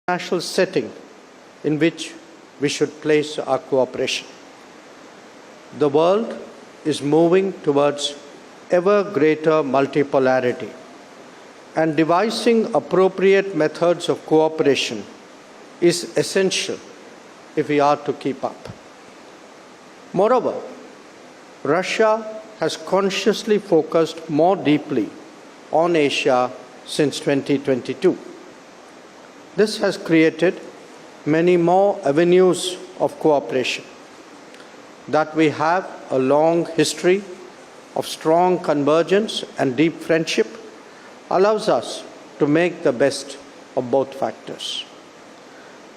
international setting in which we should place our cooperation. The world is moving towards ever greater multipolarity, and devising appropriate methods of cooperation is essential if we are to keep up. Moreover, Russia has consciously focused more deeply on Asia since 2022. This has created many more avenues of cooperation. That we have a long history of strong convergence and deep friendship allows us to make the best of both factors.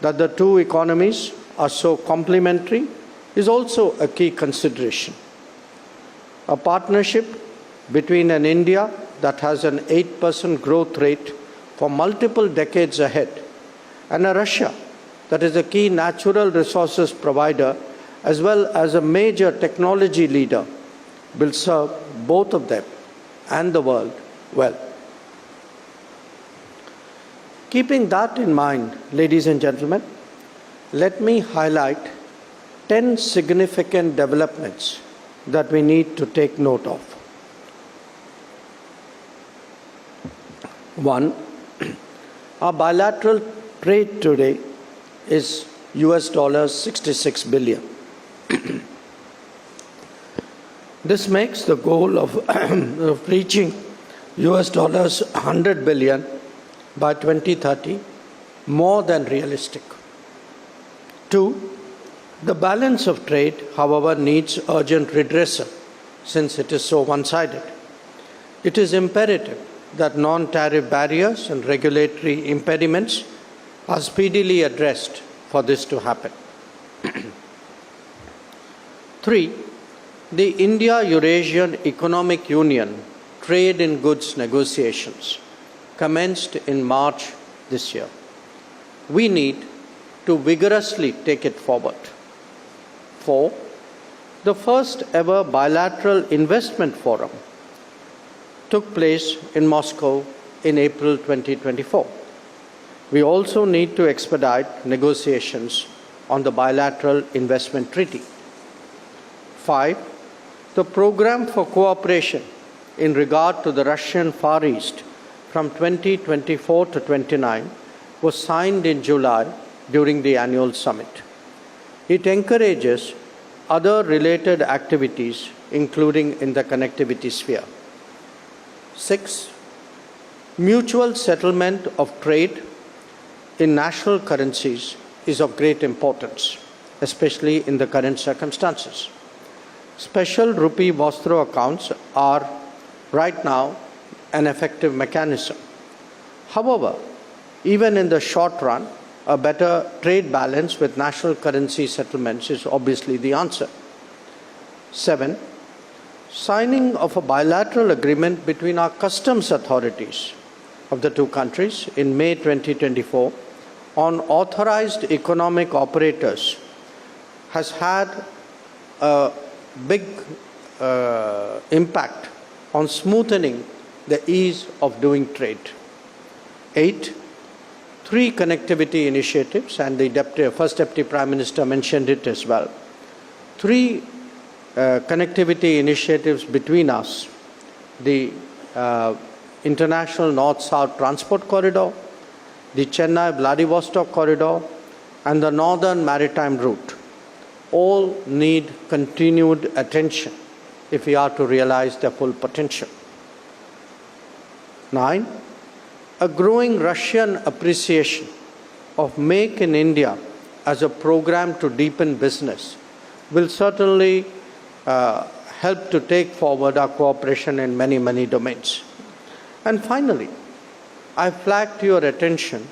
That the two economies are so complementary is also a key consideration. A partnership between an India that has an 8% growth rate for multiple decades ahead and a Russia that is a key natural resources provider as well as a major technology leader will serve both of them and the world well. Keeping that in mind, ladies and gentlemen, let me highlight 10 significant developments that we need to take note of. 1. Our bilateral trade today is $66 billion. This makes the goal of reaching $100 billion by 2030 more than realistic. 2. The balance of trade, however, needs urgent redressal since it is so one-sided. It is imperative that non-tariff barriers and regulatory impediments are speedily addressed for this to happen. 3. The India-Eurasian Economic Union Trade in Goods negotiations commenced in March this year. We need to vigorously take it forward. 4. The first ever bilateral investment forum took place in Moscow in April 2024. We also need to expedite negotiations on the bilateral investment treaty. 5. The program for cooperation in regard to the Russian Far East from 2024 to 29 was signed in July during the annual summit. It encourages other related activities, including in the connectivity sphere. 6. Mutual settlement of trade in national currencies is of great importance, especially in the current circumstances. Special rupee Vostro accounts are right now an effective mechanism. However, even in the short run, a better trade balance with national currency settlements is obviously the answer. 7. Signing of a bilateral agreement between our customs authorities of the two countries in May 2024 on authorized economic operators has had a big impact on smoothening the ease of doing trade. 8. 3 connectivity initiatives, and the First Deputy Prime Minister mentioned it as well. 3 connectivity initiatives between us, the International North-South Transport Corridor, the Chennai-Vladivostok Corridor, and the Northern Maritime Route, all need continued attention if we are to realize their full potential. 9. A growing Russian appreciation of Make in India as a program to deepen business will certainly help to take forward our cooperation in many, many domains. And finally, I flag to your attention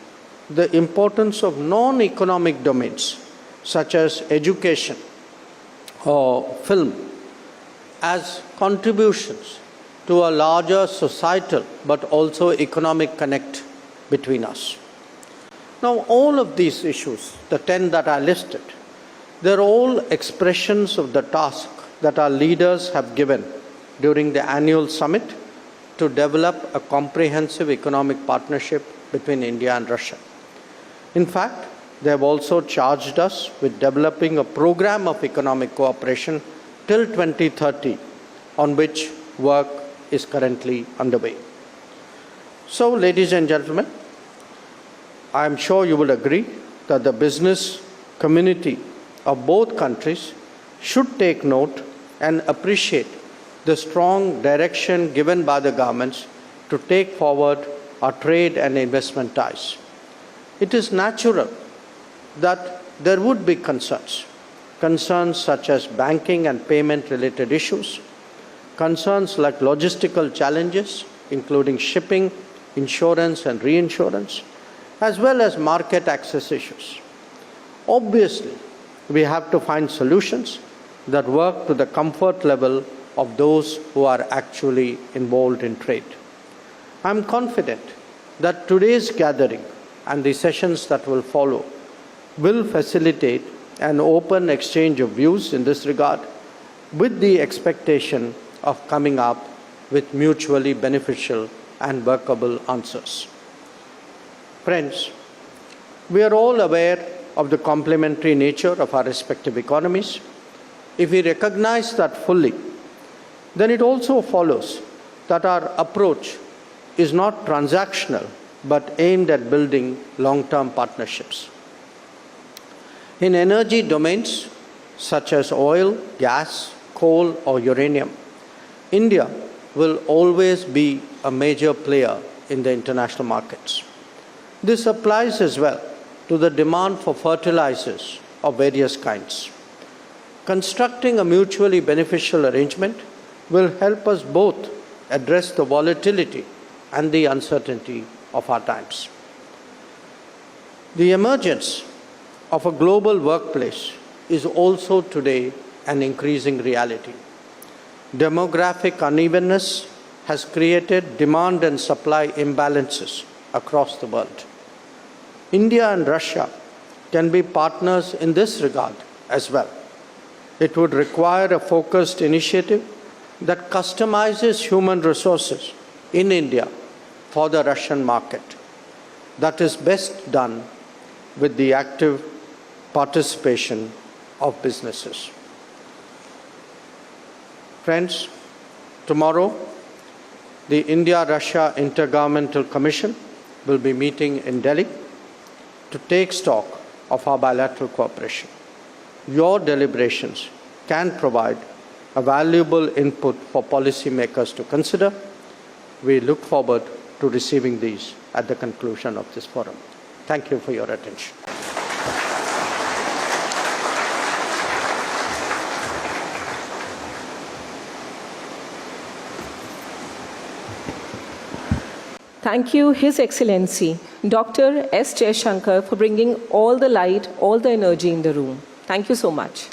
the importance of non-economic domains such as education or film as contributions to a larger societal but also economic connect between us. Now, all of these issues, the 10 that I listed, they're all expressions of the task that our leaders have given during the annual summit to develop a comprehensive economic partnership between India and Russia. In fact, they have also charged us with developing a program of economic cooperation till 2030, on which work is currently underway. So, ladies and gentlemen, I am sure you will agree that the business community of both countries should take note and appreciate the strong direction given by the governments to take forward our trade and investment ties. It is natural that there would be concerns such as banking and payment related issues, concerns like logistical challenges, including shipping, insurance and reinsurance, as well as market access issues. Obviously, we have to find solutions that work to the comfort level of those who are actually involved in trade. I am confident that today's gathering and the sessions that will follow will facilitate an open exchange of views in this regard, with the expectation of coming up with mutually beneficial and workable answers. Friends, we are all aware of the complementary nature of our respective economies. If we recognize that fully, then it also follows that our approach is not transactional but aimed at building long-term partnerships. In energy domains such as oil, gas, coal or uranium, India will always be a major player in the international markets. This applies as well to the demand for fertilizers of various kinds. Constructing a mutually beneficial arrangement will help us both address the volatility and the uncertainty of our times. The emergence of a global workplace is also today an increasing reality. Demographic unevenness has created demand and supply imbalances across the world. India and Russia can be partners in this regard as well. It would require a focused initiative that customizes human resources in India for the Russian market. That is best done with the active participation of businesses. Friends, tomorrow the India-Russia Intergovernmental Commission will be meeting in Delhi to take stock of our bilateral cooperation. Your deliberations can provide a valuable input for policymakers to consider. We look forward to receiving these at the conclusion of this forum. Thank you for your attention. Thank you, His Excellency, Dr. S. Jaishankar, for bringing all the light, all the energy in the room. Thank you so much.